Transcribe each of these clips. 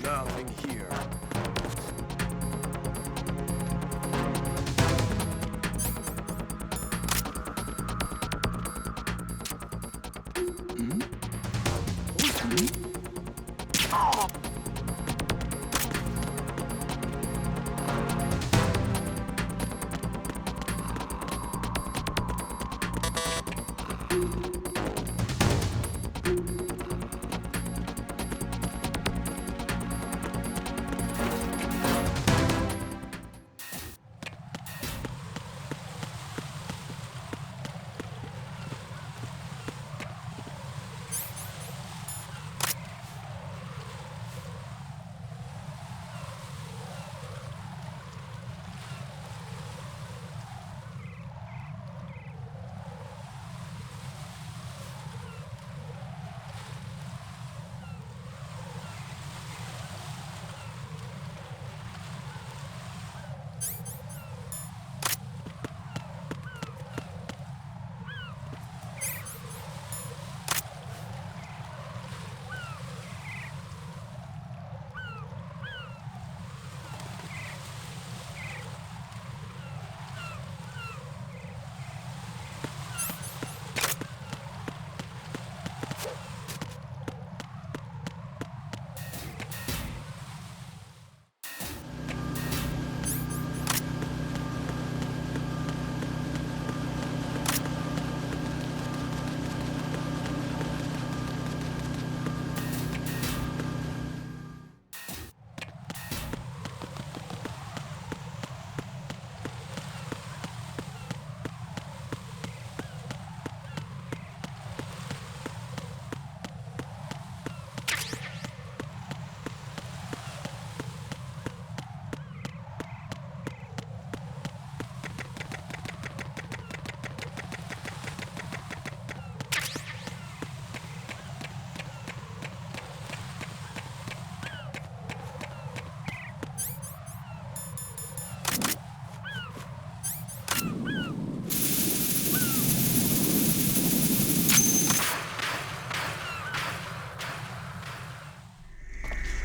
Nothing here.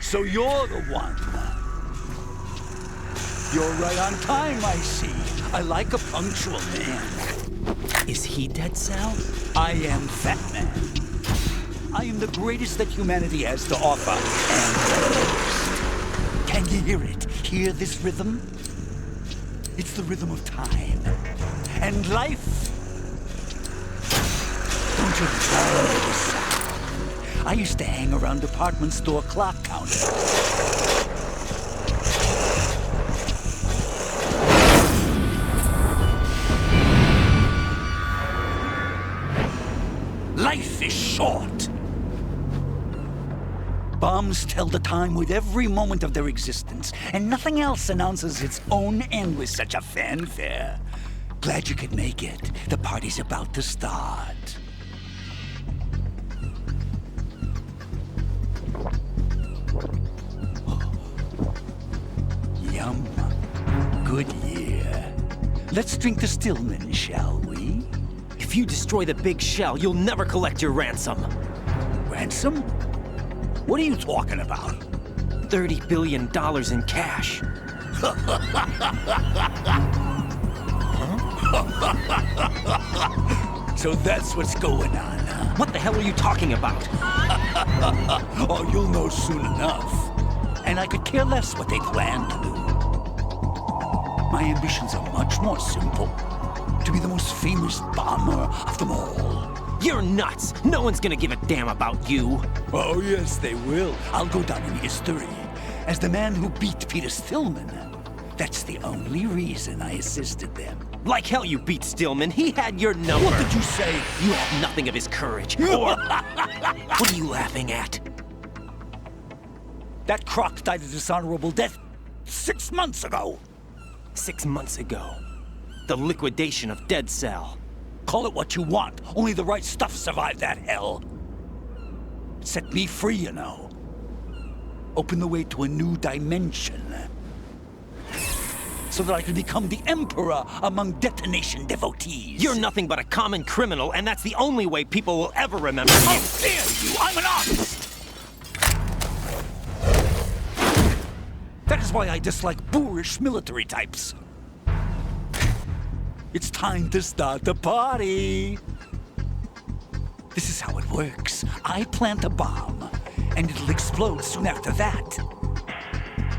So you're the one. You're right on time, I see. I like a punctual man. Is he dead, Sal? I am FATMAN. I am the greatest that humanity has to offer, and can you hear it? Hear this rhythm? It's the rhythm of time and life. Don't you love this sound? I used to hang around department store clock counters. Life is short. Bombs tell the time with every moment of their existence, and nothing else announces its own end with such a fanfare. Glad you could make it. The party's about to start. Yum. Good year. Let's drink to Stillman, shall we? If you destroy the big shell, you'll never collect your ransom. Ransom? What are you talking about? $30 billion in cash. So that's what's going on, huh? What the hell are you talking about? Oh, you'll know soon enough. And I could care less what they plan to do. My ambitions are much more simple. To be the most famous bomber of them all. You're nuts! No one's gonna give a damn about you! Oh, yes, they will. I'll go down in history as the man who beat Peter Stillman. That's the only reason I assisted them. Like hell you beat Stillman. He had your number. What did you say? You have nothing of his courage. Or... What are you laughing at? That croc died a dishonorable death 6 months ago. 6 months ago. The liquidation of Dead Cell. Call it what you want. Only the right stuff survived that hell. It set me free, you know. Opened the way to a new dimension. So that I could become the emperor among detonation devotees. You're nothing but a common criminal, and that's the only way people will ever remember you. How dare you! I'm an artist! That is why I dislike boorish military types. It's time to start the party. This is how it works. I plant a bomb, and it'll explode soon after that.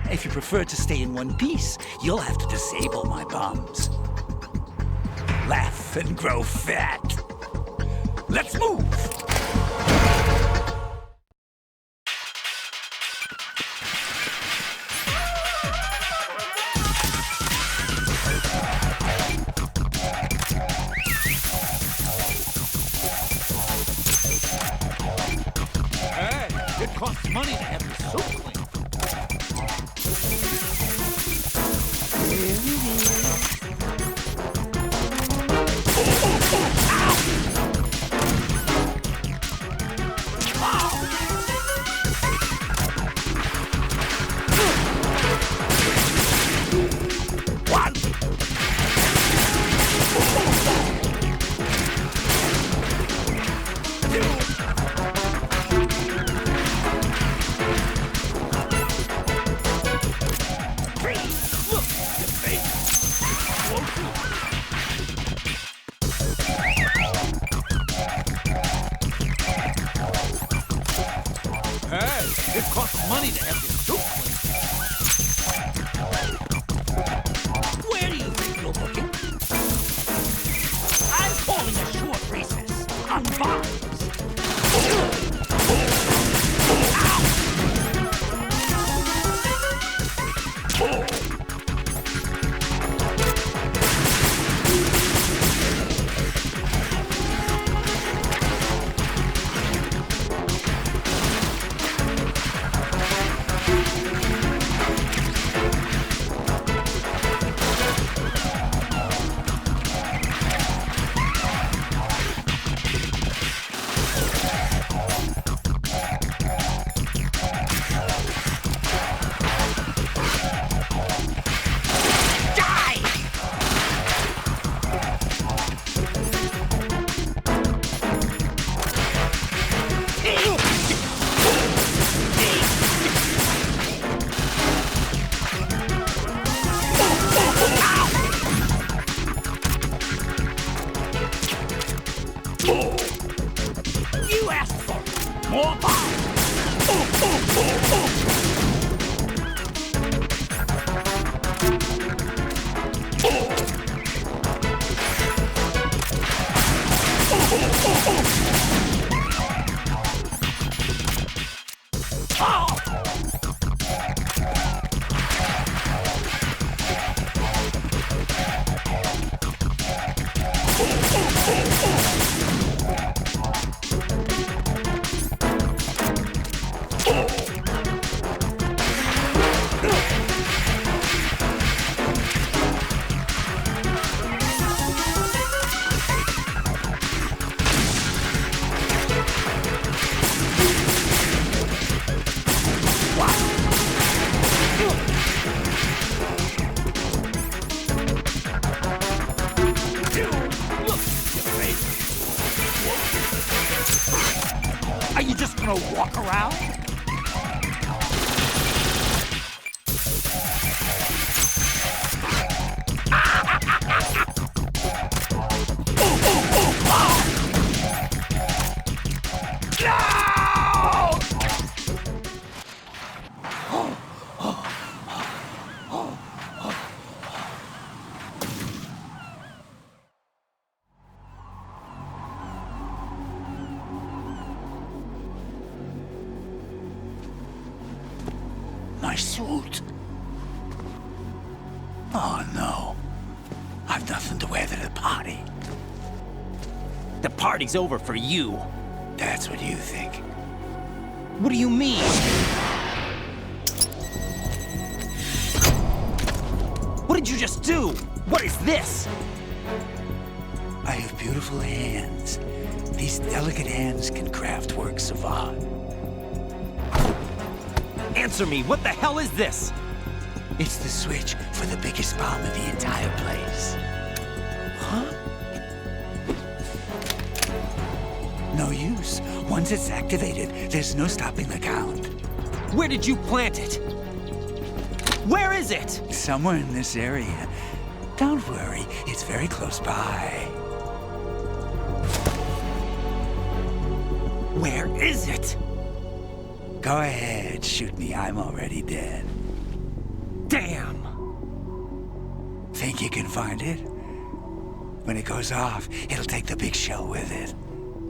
If you prefer to stay in one piece, you'll have to disable my bombs. Laugh and grow fat. Let's move! Hey, it costs money to have the soup cleaned. It costs money to have your soup cleaned. Where do you think you're looking? I'm calling a short recess on bombs. You asked for it. More bombs! Are you just gonna walk around? No! suit. Oh no. I've nothing to wear to the party. The party's over for you. That's what you think. What do you mean? What did you just do? What is this? I have beautiful hands. These delicate hands can craft works of art. Answer me, what the hell is this? It's the switch for the biggest bomb in the entire place. Huh? No use. Once it's activated, there's no stopping the count. Where did you plant it? Where is it? Somewhere in this area. Don't worry, it's very close by. Where is it? Go ahead, shoot me. I'm already dead. Damn! Think you can find it? When it goes off, it'll take the big shell with it.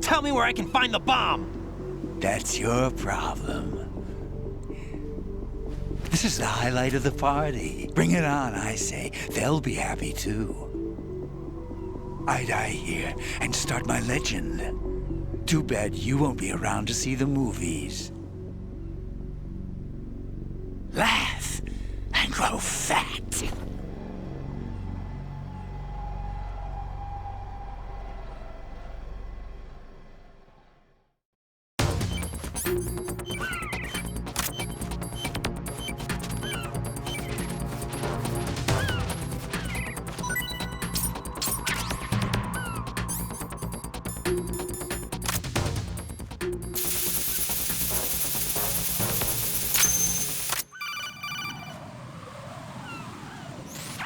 Tell me where I can find the bomb! That's your problem. This is the highlight of the party. Bring it on, I say. They'll be happy too. I die here and start my legend. Too bad you won't be around to see the movies. Laugh and grow fat.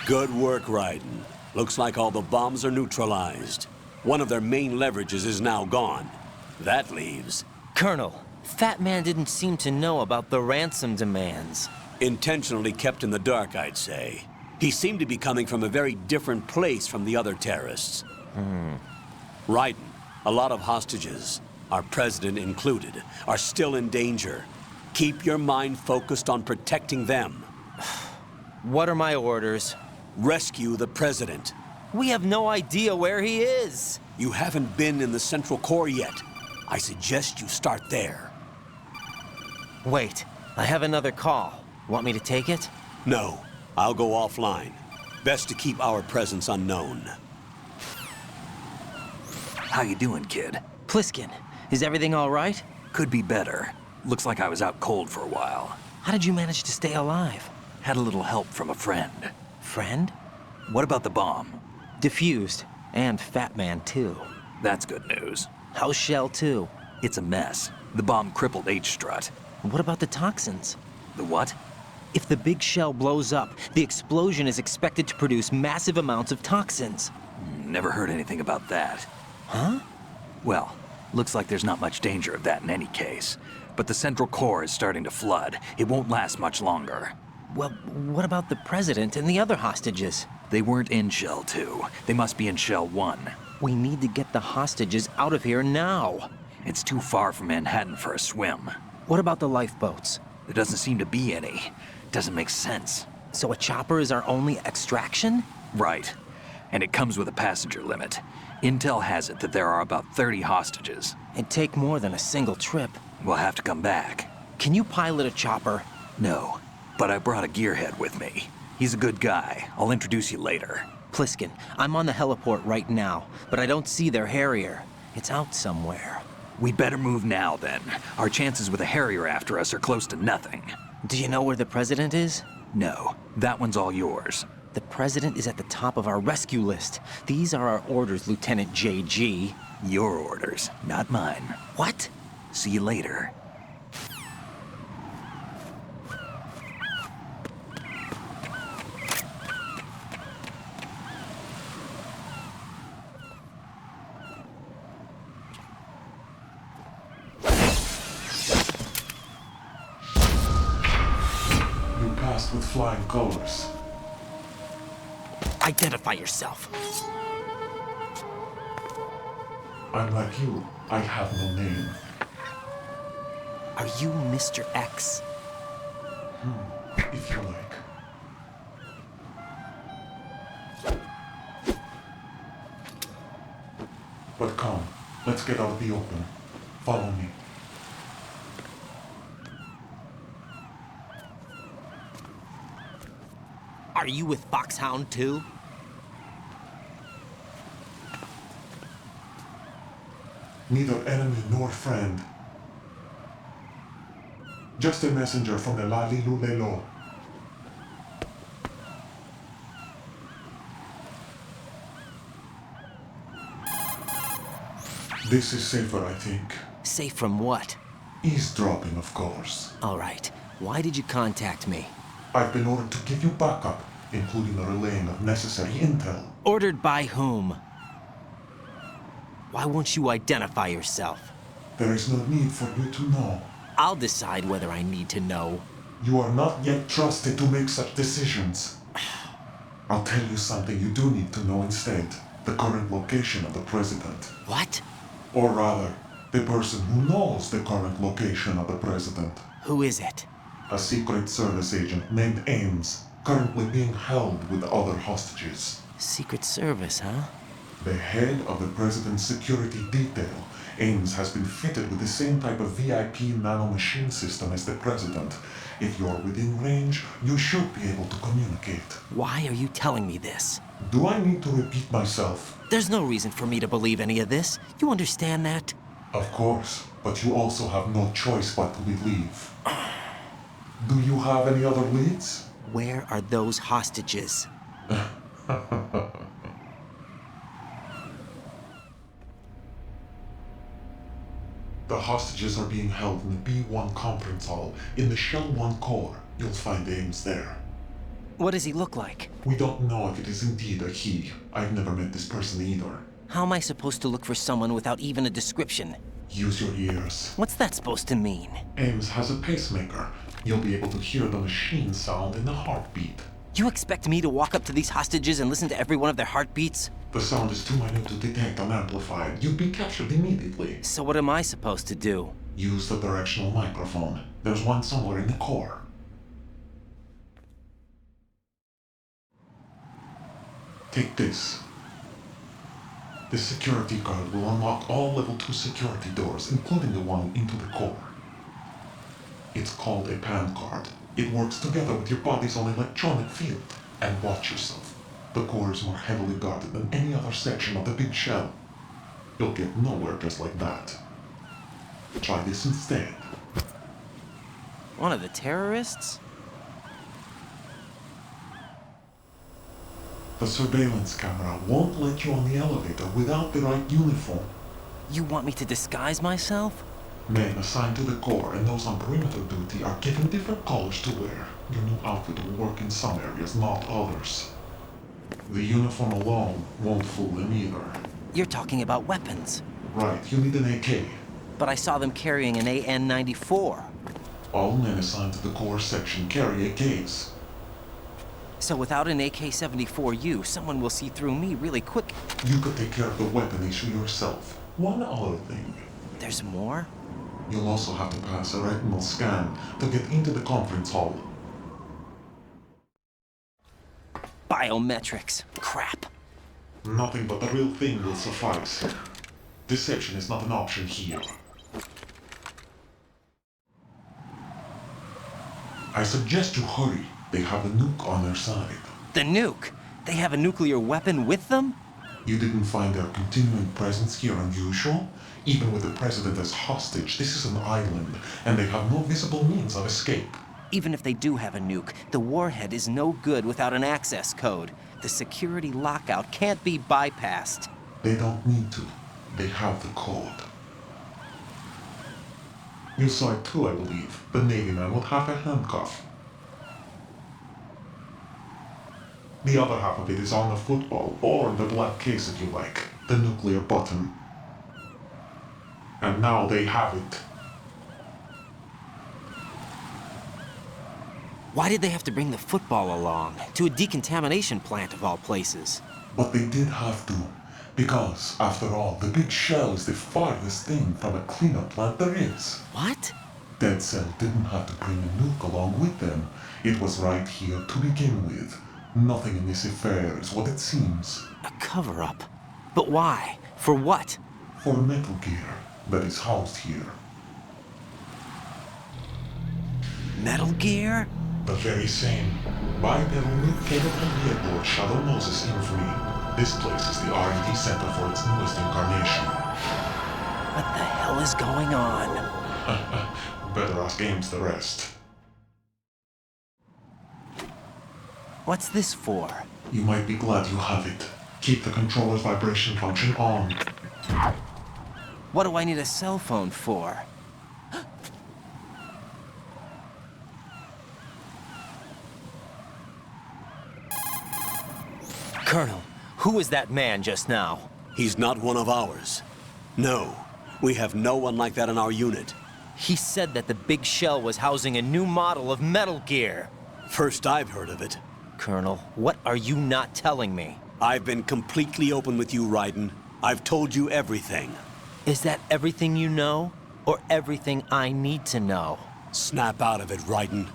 Good work, Raiden. Looks like all the bombs are neutralized. One of their main leverages is now gone. That leaves... Colonel, FATMAN didn't seem to know about the ransom demands. Intentionally kept in the dark, I'd say. He seemed to be coming from a very different place from the other terrorists. Raiden, a lot of hostages, our president included, are still in danger. Keep your mind focused on protecting them. What are my orders? Rescue the president. We have no idea where he is. You haven't been in the Central Core yet. I suggest you start there. Wait, I have another call. Want me to take it? No, I'll go offline. Best to keep our presence unknown. How you doing, kid? Pliskin, is everything all right? Could be better. Looks like I was out cold for a while. How did you manage to stay alive? Had a little help from a friend. Friend? What about the bomb? Diffused. And FATMAN, too. That's good news. How's Shell, too? It's a mess. The bomb crippled H-Strut. What about the toxins? The what? If the big shell blows up, the explosion is expected to produce massive amounts of toxins. Never heard anything about that. Huh? Well, looks like there's not much danger of that in any case. But the Central Core is starting to flood. It won't last much longer. Well, what about the president and the other hostages? They weren't in Shell 2. They must be in Shell 1. We need to get the hostages out of here now. It's too far from Manhattan for a swim. What about the lifeboats? There doesn't seem to be any. Doesn't make sense. So a chopper is our only extraction? Right. And it comes with a passenger limit. Intel has it that there are about 30 hostages. It'd take more than a single trip. We'll have to come back. Can you pilot a chopper? No, but I brought a gearhead with me. He's a good guy. I'll introduce you later. Pliskin, I'm on the heliport right now, but I don't see their Harrier. It's out somewhere. We'd better move now, then. Our chances with a Harrier after us are close to nothing. Do you know where the president is? No, that one's all yours. The president is at the top of our rescue list. These are our orders, Lieutenant JG. Your orders, not mine. What? See you later. You passed with flying colors. Identify yourself. I'm like you. I have no name. Are you Mr. X? if you like. But come, let's get out of the open. Follow me. Are you with Foxhound too? Neither enemy nor friend. Just a messenger from the Lalilulelo. This is safer, I think. Safe from what? Eavesdropping, of course. All right. Why did you contact me? I've been ordered to give you backup, including the relaying of necessary intel. Ordered by whom? Why won't you identify yourself? There is no need for you to know. I'll decide whether I need to know. You are not yet trusted to make such decisions. I'll tell you something you do need to know instead. The current location of the president. What? Or rather, the person who knows the current location of the president. Who is it? A Secret Service agent named Ames, currently being held with other hostages. Secret Service, huh? The head of the president's security detail, Ames has been fitted with the same type of VIP nanomachine system as the president. If you're within range, you should be able to communicate. Why are you telling me this? Do I need to repeat myself? There's no reason for me to believe any of this. You understand that? Of course, but you also have no choice but to believe. Do you have any other leads? Where are those hostages? The hostages are being held in the B1 conference hall in the Shell 1 core. You'll find Ames there. What does he look like? We don't know if it is indeed a he. I've never met this person either. How am I supposed to look for someone without even a description? Use your ears. What's that supposed to mean? Ames has a pacemaker. You'll be able to hear the machine sound in the heartbeat. You expect me to walk up to these hostages and listen to every one of their heartbeats? The sound is too minute to detect unamplified. You'd be captured immediately. So what am I supposed to do? Use the directional microphone. There's one somewhere in the core. Take this. This security card will unlock all level 2 security doors, including the one into the core. It's called a PAN card. It works together with your body's own electronic field. And watch yourself. The core is more heavily guarded than any other section of the big shell. You'll get nowhere just like that. Try this instead. One of the terrorists? The surveillance camera won't let you on the elevator without the right uniform. You want me to disguise myself? Men assigned to the core and those on perimeter duty are given different colors to wear. Your new outfit will work in some areas, not others. The uniform alone won't fool them either. You're talking about weapons. Right, you need an AK. But I saw them carrying an AN-94. All men assigned to the core section carry AKs. So without an AK-74U, someone will see through me really quick. You could take care of the weapon issue yourself. One other thing. There's more? You'll also have to pass a retinal scan to get into the conference hall. Biometrics. Crap. Nothing but the real thing will suffice. Deception is not an option here. I suggest you hurry. They have a nuke on their side. The nuke? They have a nuclear weapon with them? You didn't find their continuing presence here unusual? Even with the president as hostage, this is an island, and they have no visible means of escape. Even if they do have a nuke, the warhead is no good without an access code. The security lockout can't be bypassed. They don't need to. They have the code. You saw it too, I believe. The Navy man with half a handcuff. The other half of it is on the football, or the black case if you like. The nuclear button. And now they have it. Why did they have to bring the football along? To a decontamination plant of all places. But they did have to. Because, after all, the big shell is the farthest thing from a cleanup plant there is. What? Dead Cell didn't have to bring a nuke along with them. It was right here to begin with. Nothing in this affair is what it seems. A cover-up? But why? For what? For Metal Gear that is housed here. Metal Gear? The very same. Bipedal nuke capability aboard Shadow Moses Infamy. This place is the R&D center for its newest incarnation. What the hell is going on? Better ask Ames the rest. What's this for? You might be glad you have it. Keep the controller's vibration function on. What do I need a cell phone for? Colonel, who was that man just now? He's not one of ours. No, we have no one like that in our unit. He said that the big shell was housing a new model of Metal Gear. First I've heard of it. Colonel, what are you not telling me? I've been completely open with you, Raiden. I've told you everything. Is that everything you know? Or everything I need to know? Snap out of it, Raiden.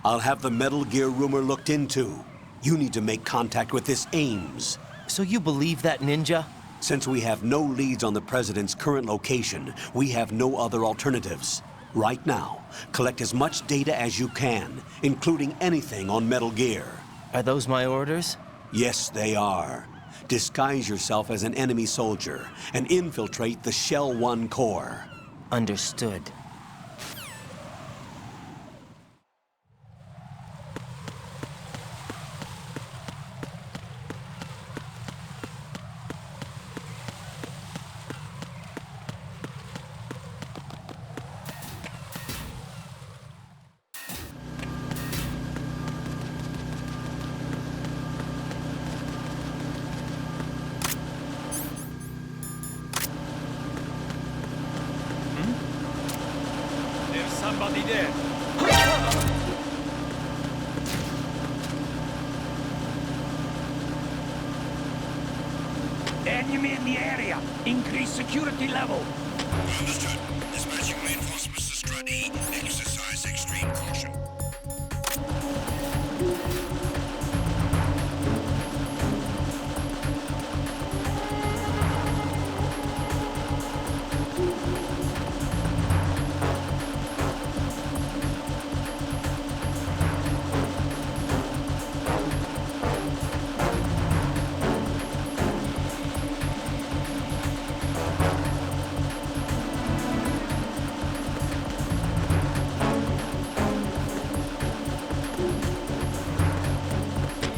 I'll have the Metal Gear rumor looked into. You need to make contact with this Ames. So you believe that ninja? Since we have no leads on the President's current location, we have no other alternatives. Right now, collect as much data as you can, including anything on Metal Gear. Are those my orders? Yes, they are. Disguise yourself as an enemy soldier and infiltrate the Shell 1 core. Understood. There's somebody there. Enemy in the area. Increase security level. Understood. Dispatching reinforcements to Strut E. Exercise extreme caution.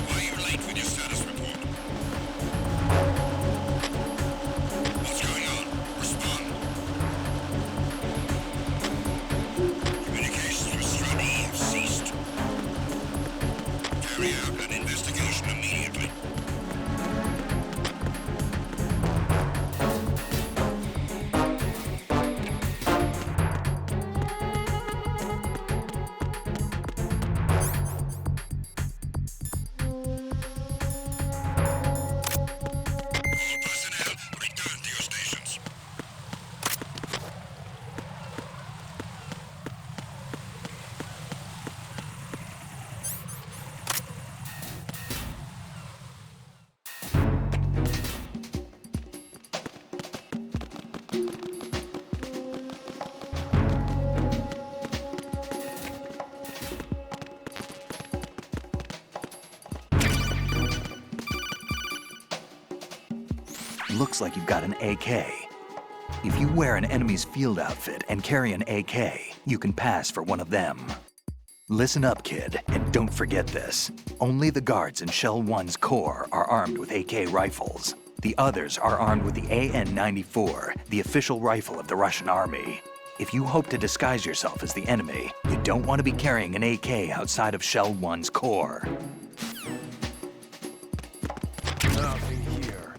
Why are you late with your status report? What's going on? Respond. Communications with Strut E have ceased. Carry out an investigation immediately. All personnel, return to your stations. Looks like you've got an AK. If you wear an enemy's field outfit and carry an AK, you can pass for one of them. Listen up, kid, and don't forget this. Only the guards in Shell 1's core are armed with AK rifles. The others are armed with the AN-94, the official rifle of the Russian army. If you hope to disguise yourself as the enemy, you don't want to be carrying an AK outside of Shell 1's core. Nothing here.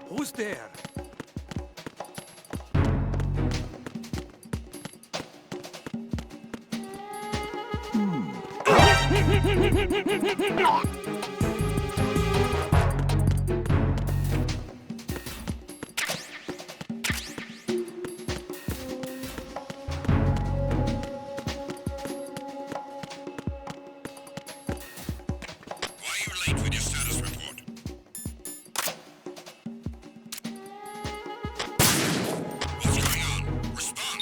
Who's there? Why are you late with your status report? What's going on? Respond.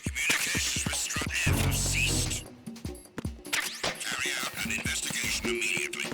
Communications with Strut F have ceased. Carry out an investigation immediately.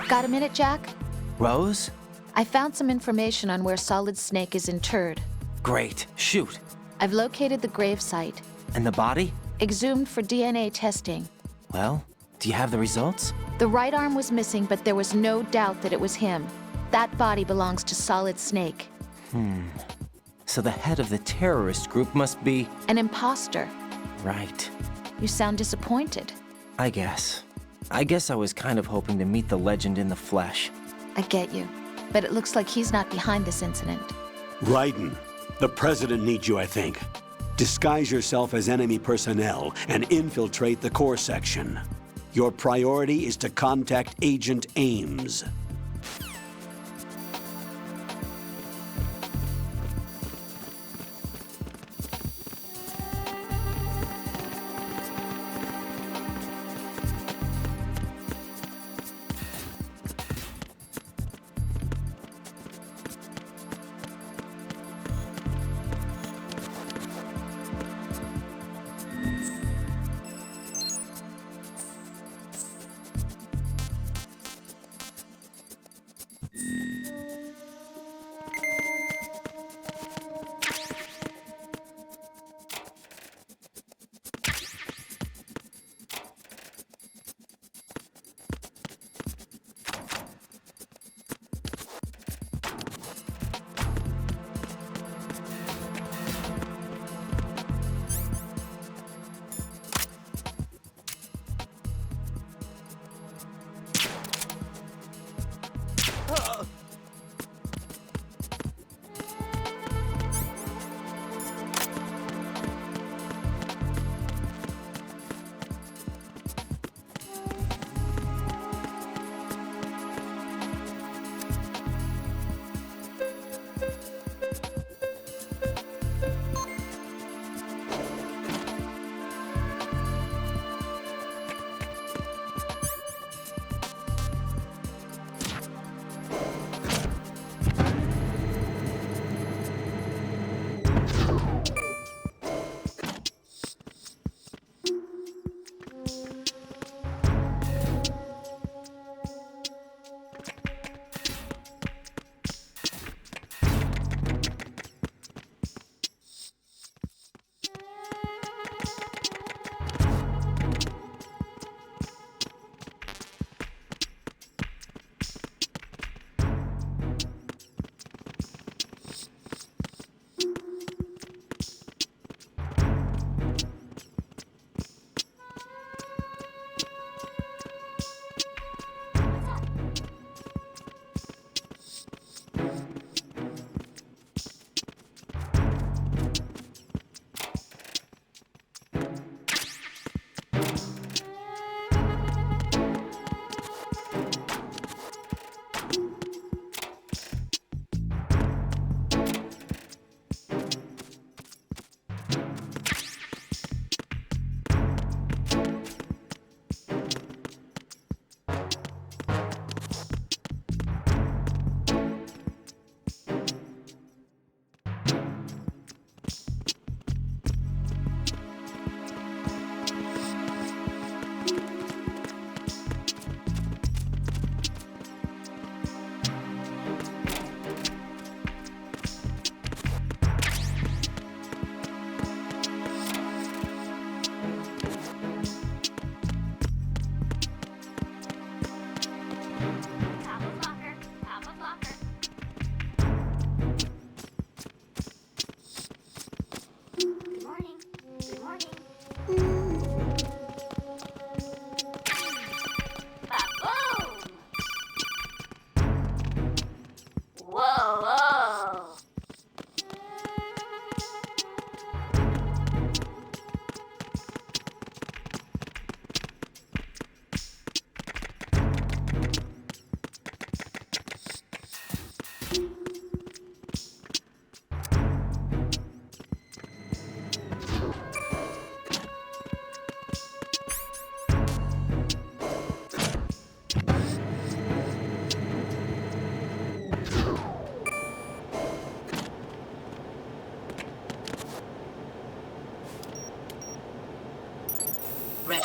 Got a minute, Jack? Rose? I found some information on where Solid Snake is interred. Great. Shoot. I've located the grave site, And the body? exhumed for DNA testing. Well, do you have the results? The right arm was missing, but there was no doubt that it was him. That body belongs to Solid Snake. So the head of the terrorist group must be... An imposter. Right. You sound disappointed. I guess. I guess I was kind of hoping to meet the legend in the flesh. I get you. But it looks like he's not behind this incident. Raiden, the president needs you, I think. Disguise yourself as enemy personnel and infiltrate the core section. Your priority is to contact Agent Ames.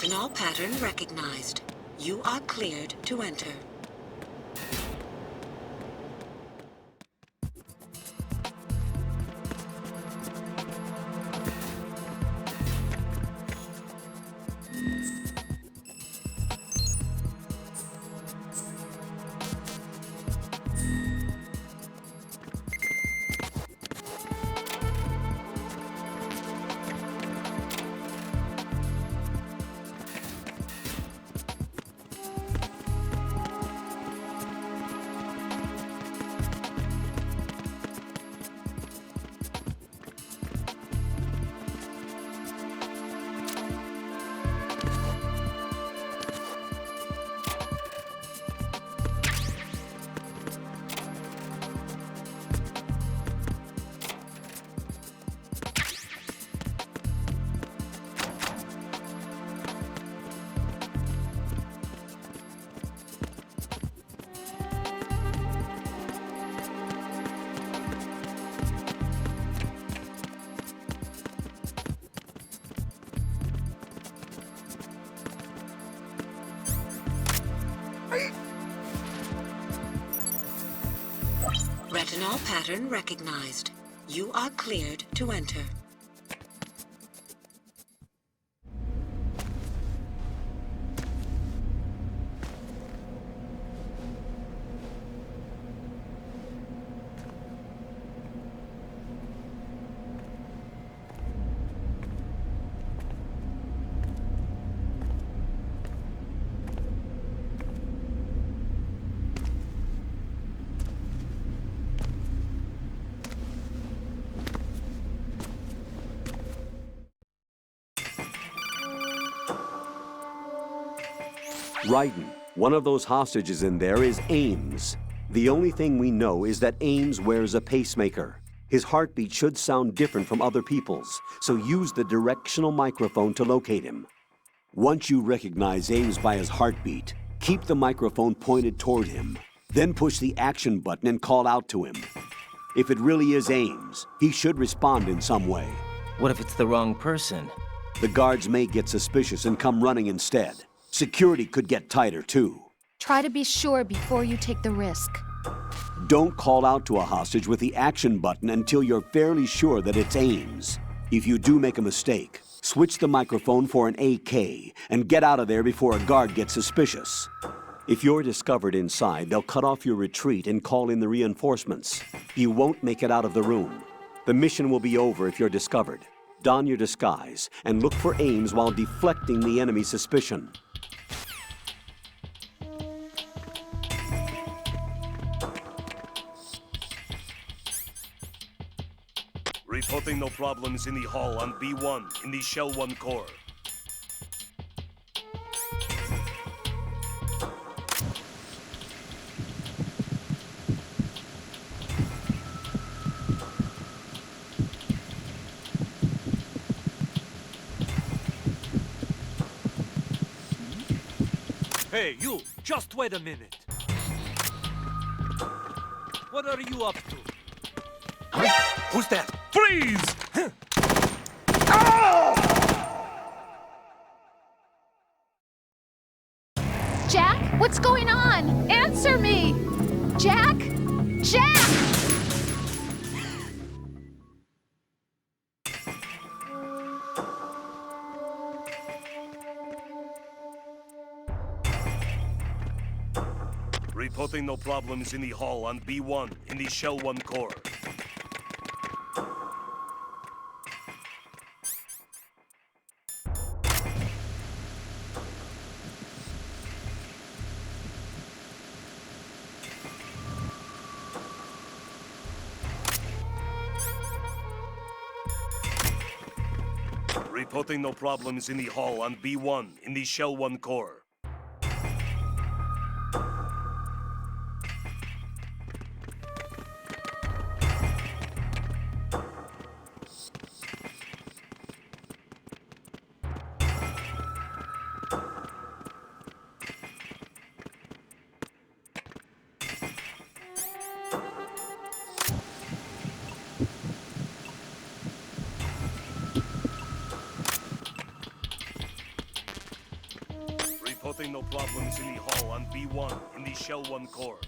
Retinol pattern recognized. You are cleared to enter. Retinol pattern recognized. You are cleared to enter. Raiden, one of those hostages in there is Ames. The only thing we know is that Ames wears a pacemaker. His heartbeat should sound different from other people's, so use the directional microphone to locate him. Once you recognize Ames by his heartbeat, keep the microphone pointed toward him. Then push the action button and call out to him. If it really is Ames, he should respond in some way. What if it's the wrong person? The guards may get suspicious and come running instead. Security could get tighter, too. Try to be sure before you take the risk. Don't call out to a hostage with the action button until you're fairly sure that it's Ames. If you do make a mistake, switch the microphone for an AK and get out of there before a guard gets suspicious. If you're discovered inside, they'll cut off your retreat and call in the reinforcements. You won't make it out of the room. The mission will be over if you're discovered. Don your disguise and look for Ames while deflecting the enemy's suspicion. Reporting no problems in the hall on B1 in the Shell 1 core. Hey, you! Just wait a minute. What are you up to? Who's that? Freeze! Jack, what's going on? Answer me! Jack? Jack! Reporting no problems in the hall on B1 in the Shell 1 core. Reporting no problems in the hall on B1 in the Shell 1 core. problems in the hull on B1 in the Shell 1 core.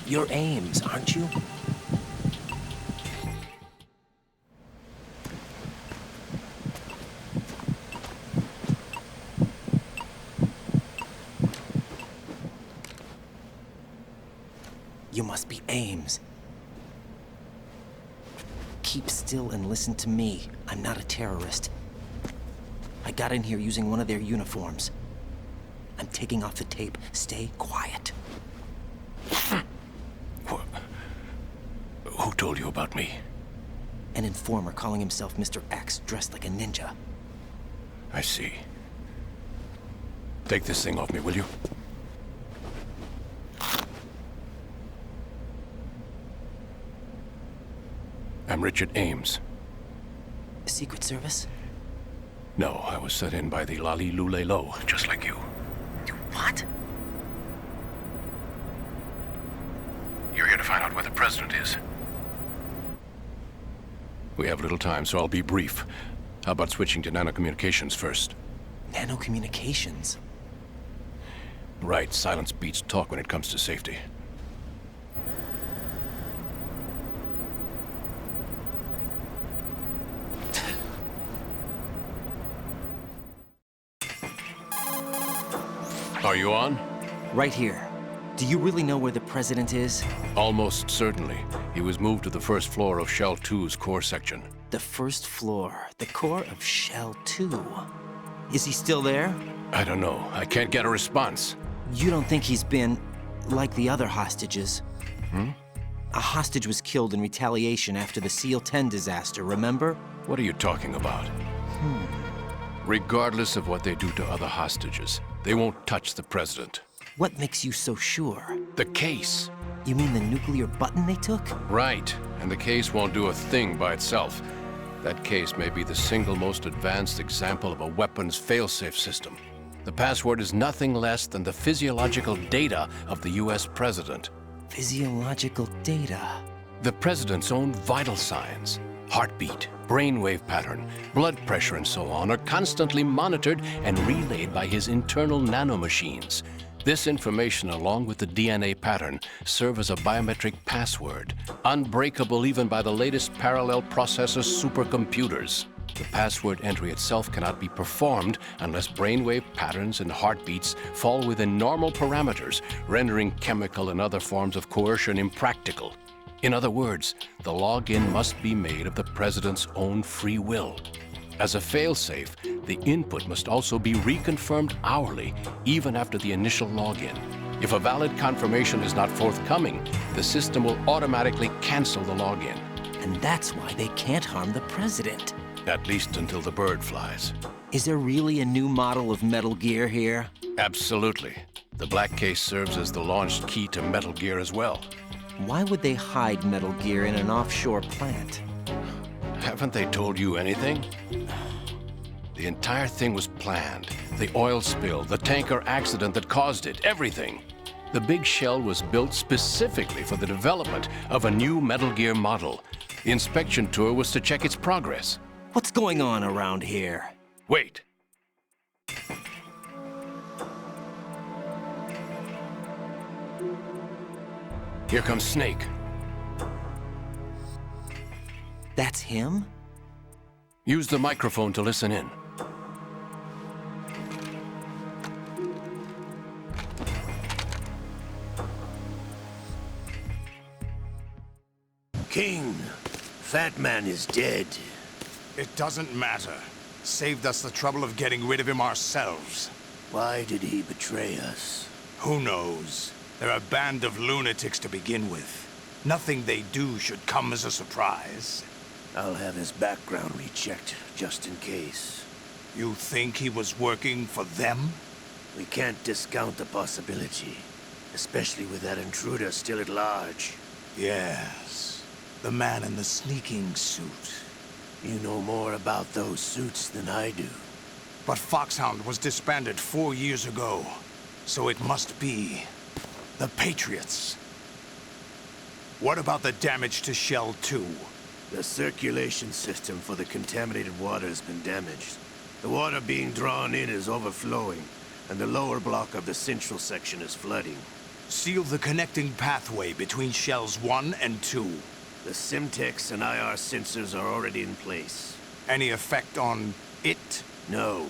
You're Ames, aren't you? You must be Ames. Keep still and listen to me. I'm not a terrorist. I got in here using one of their uniforms. I'm taking off the tape. Stay quiet. Who told you about me? An informer calling himself Mr. X, dressed like a ninja. I see. Take this thing off me, will you? I'm Richard Ames. Secret Service? No, I was sent in by the Lali Lule Lo, just like you. You what? You're here to find out where the president is. We have little time, so I'll be brief. How about switching to nanocommunications first? Nanocommunications? Right, silence beats talk when it comes to safety. Are you on? Right here. Do you really know where the president is? Almost certainly. He was moved to the first floor of Shell 2's core section. The first floor, the core of Shell 2. Is he still there? I don't know. I can't get a response. You don't think he's been like the other hostages? A hostage was killed in retaliation after the SEAL 10 disaster, remember? What are you talking about? Regardless of what they do to other hostages, they won't touch the president. What makes you so sure? The case. You mean the nuclear button they took? Right. And the case won't do a thing by itself. That case may be the single most advanced example of a weapons failsafe system. The password is nothing less than the physiological data of the US president. Physiological data? The president's own vital signs, heartbeat, brainwave pattern, blood pressure, and so on, are constantly monitored and relayed by his internal nanomachines. This information, along with the DNA pattern, serve as a biometric password, unbreakable even by the latest parallel processor supercomputers. The password entry itself cannot be performed unless brainwave patterns and heartbeats fall within normal parameters, rendering chemical and other forms of coercion impractical. In other words, the login must be made of the president's own free will. As a failsafe, the input must also be reconfirmed hourly, even after the initial login. If a valid confirmation is not forthcoming, the system will automatically cancel the login. And that's why they can't harm the president. At least until the bird flies. Is there really a new model of Metal Gear here? Absolutely. The black case serves as the launch key to Metal Gear as well. Why would they hide Metal Gear in an offshore plant? Haven't they told you anything? The entire thing was planned. The oil spill, the tanker accident that caused it, everything. The big shell was built specifically for the development of a new Metal Gear model. The inspection tour was to check its progress. What's going on around here? Wait. Here comes Snake. That's him? Use the microphone to listen in. King, FATMAN is dead. It doesn't matter. Saved us the trouble of getting rid of him ourselves. Why did he betray us? Who knows? They're a band of lunatics to begin with. Nothing they do should come as a surprise. I'll have his background rechecked, just in case. You think he was working for them? We can't discount the possibility, especially with that intruder still at large. Yes, the man in the sneaking suit. You know more about those suits than I do. But Foxhound was disbanded 4 years ago, so it must be the Patriots. What about the damage to Shell 2? The circulation system for the contaminated water has been damaged. The water being drawn in is overflowing, and the lower block of the central section is flooding. Seal the connecting pathway between Shells 1 and 2. The Simtex and IR sensors are already in place. Any effect on it? No.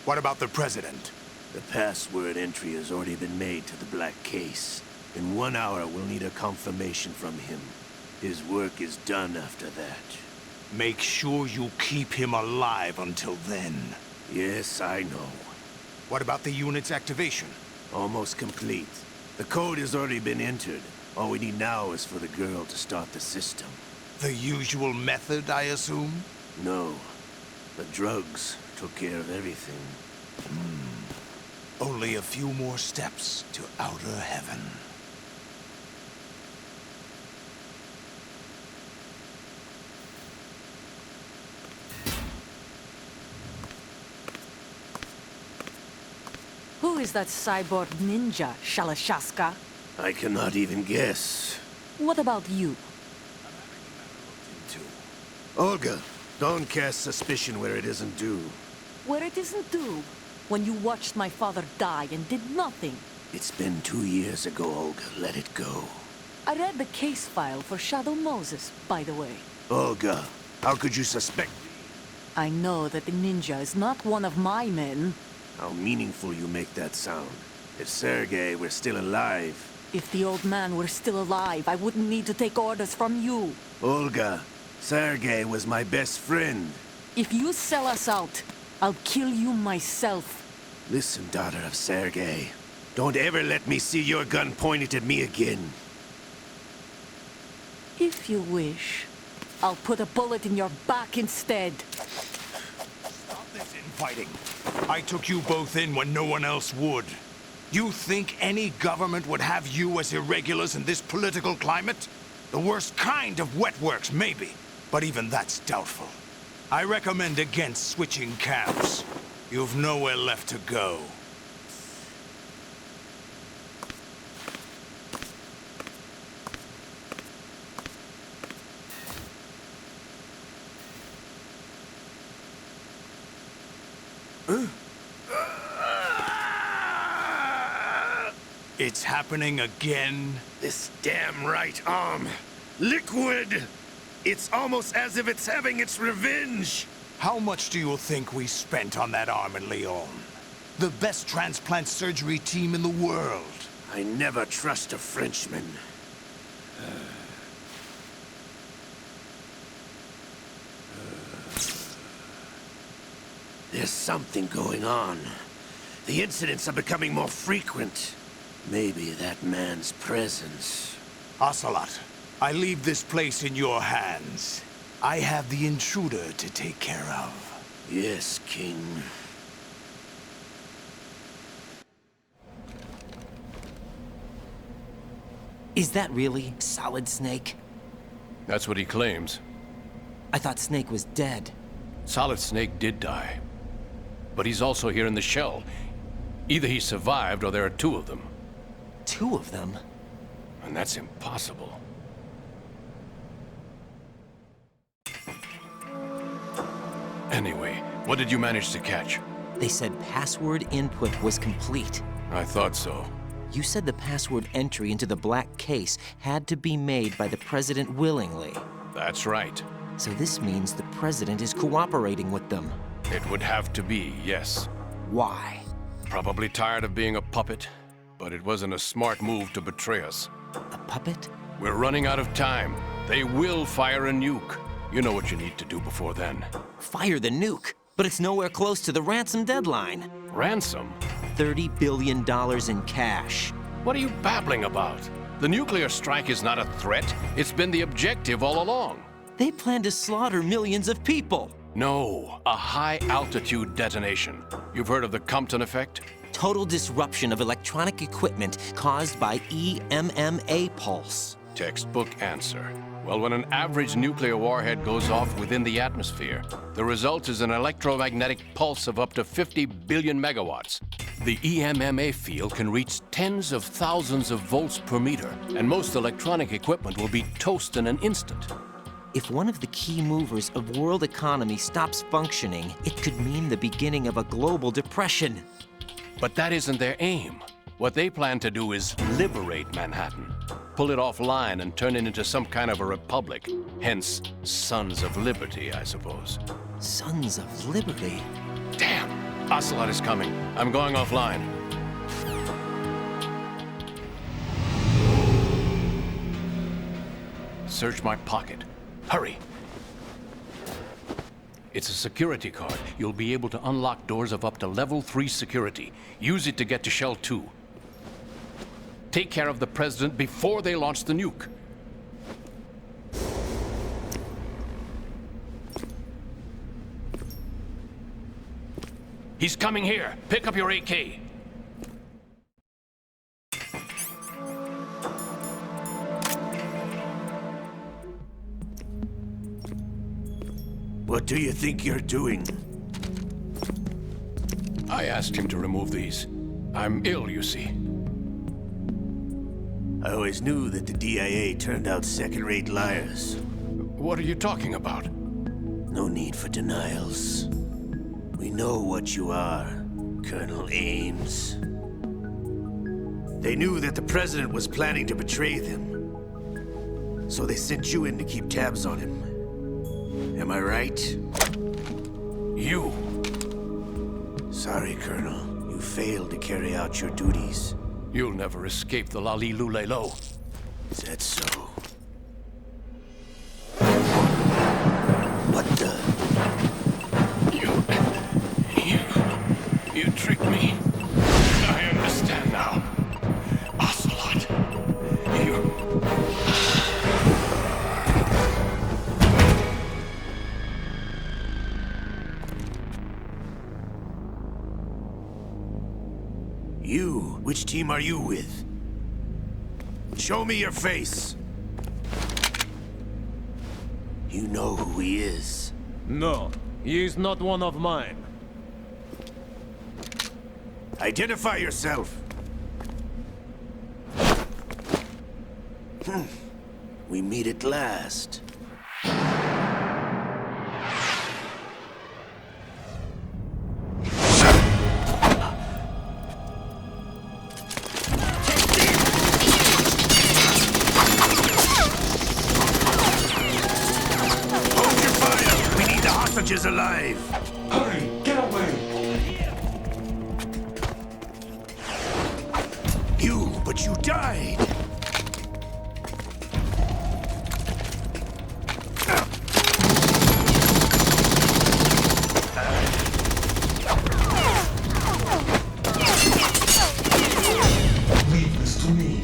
What about the President? The password entry has already been made to the black case. In 1 hour, we'll need a confirmation from him. His work is done after that. Make sure you keep him alive until then. Yes, I know. What about the unit's activation? Almost complete. The code has already been entered. All we need now is for the girl to start the system. The usual method, I assume? No. The drugs took care of everything. Only a few more steps to outer heaven. Who is that cyborg ninja, Shalashaska? I cannot even guess. What about you? Olga, don't cast suspicion where it isn't due. Where it isn't due? When you watched my father die and did nothing. It's been 2 years ago, Olga. Let it go. I read the case file for Shadow Moses, by the way. Olga, how could you suspect? I know that the ninja is not one of my men. How meaningful you make that sound. If Sergei were still alive... If the old man were still alive, I wouldn't need to take orders from you. Olga, Sergei was my best friend. If you sell us out, I'll kill you myself. Listen, daughter of Sergei. Don't ever let me see your gun pointed at me again. If you wish, I'll put a bullet in your back instead. Stop this infighting. I took you both in when no one else would. You think any government would have you as irregulars in this political climate? The worst kind of wet works, maybe. But even that's doubtful. I recommend against switching camps. You've nowhere left to go. It's happening again? This damn right arm. Liquid! It's almost as if it's having its revenge. How much do you think we spent on that arm in Lyon? The best transplant surgery team in the world. I never trust a Frenchman. There's something going on. The incidents are becoming more frequent. Maybe that man's presence. Ocelot, I leave this place in your hands. I have the intruder to take care of. Yes, King. Is that really Solid Snake? That's what he claims. I thought Snake was dead. Solid Snake did die. But he's also here in the shell. Either he survived or there are 2 of them. 2 of them? And that's impossible. Anyway, what did you manage to catch? They said password input was complete. I thought so. You said the password entry into the black case had to be made by the President willingly. That's right. So this means the President is cooperating with them. It would have to be, yes. Why? Probably tired of being a puppet, but it wasn't a smart move to betray us. A puppet? We're running out of time. They will fire a nuke. You know what you need to do before then. Fire the nuke, but it's nowhere close to the ransom deadline. Ransom? $30 billion in cash. What are you babbling about? The nuclear strike is not a threat. It's been the objective all along. They plan to slaughter millions of people. No, a high-altitude detonation. You've heard of the Compton effect? Total disruption of electronic equipment caused by EMMA pulse. Textbook answer. Well, when an average nuclear warhead goes off within the atmosphere, the result is an electromagnetic pulse of up to 50 billion megawatts. The EMMA field can reach tens of thousands of volts per meter, and most electronic equipment will be toast in an instant. If one of the key movers of world economy stops functioning, it could mean the beginning of a global depression. But that isn't their aim. What they plan to do is liberate Manhattan. Pull it offline and turn it into some kind of a republic. Hence, Sons of Liberty, I suppose. Sons of Liberty? Damn! Ocelot is coming. I'm going offline. Search my pocket. Hurry! It's a security card. You'll be able to unlock doors of up to level 3 security. Use it to get to Shell 2. Take care of the president before they launch the nuke. He's coming here. Pick up your AK. What do you think you're doing? I asked him to remove these. I'm ill, you see. I always knew that the DIA turned out second-rate liars. What are you talking about? No need for denials. We know what you are, Colonel Ames. They knew that the president was planning to betray them. So they sent you in to keep tabs on him. Am I right? You! Sorry, Colonel. You failed to carry out your duties. You'll never escape the Lali-Lulelo. Is that so? What the? You tricked me. I understand now. Ocelot, You? Which team are you with? Show me your face. You know who he is. No, he is not one of mine. Identify yourself. We meet at last. Is alive. Hurry, get away! But you died. Leave this to me.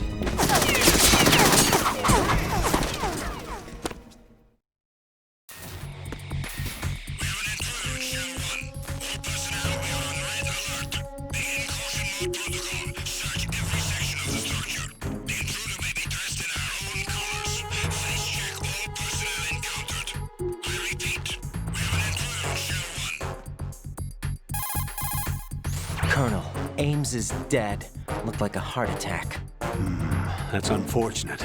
Colonel, Ames is dead. Looked like a heart attack. That's unfortunate.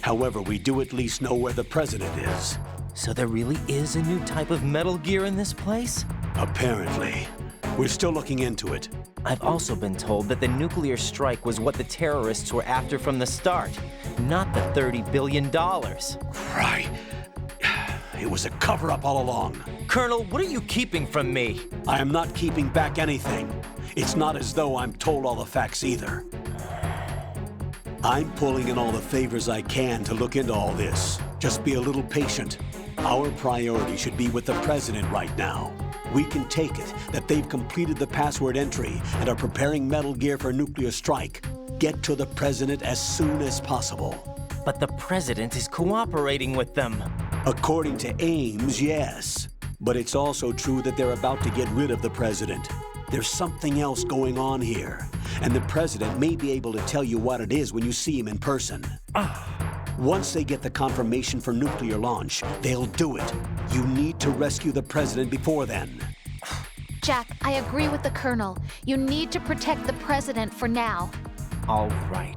However, we do at least know where the president is. So there really is a new type of Metal Gear in this place? Apparently. We're still looking into it. I've also been told that the nuclear strike was what the terrorists were after from the start, not the $30 billion. Right. It was a cover-up all along. Colonel, what are you keeping from me? I am not keeping back anything. It's not as though I'm told all the facts either. I'm pulling in all the favors I can to look into all this. Just be a little patient. Our priority should be with the President right now. We can take it that they've completed the password entry and are preparing Metal Gear for nuclear strike. Get to the President as soon as possible. But the President is cooperating with them. According to Ames, yes. But it's also true that they're about to get rid of the President. There's something else going on here, and the President may be able to tell you what it is when you see him in person. Once they get the confirmation for nuclear launch, they'll do it. You need to rescue the President before then. Jack, I agree with the Colonel. You need to protect the President for now. All right.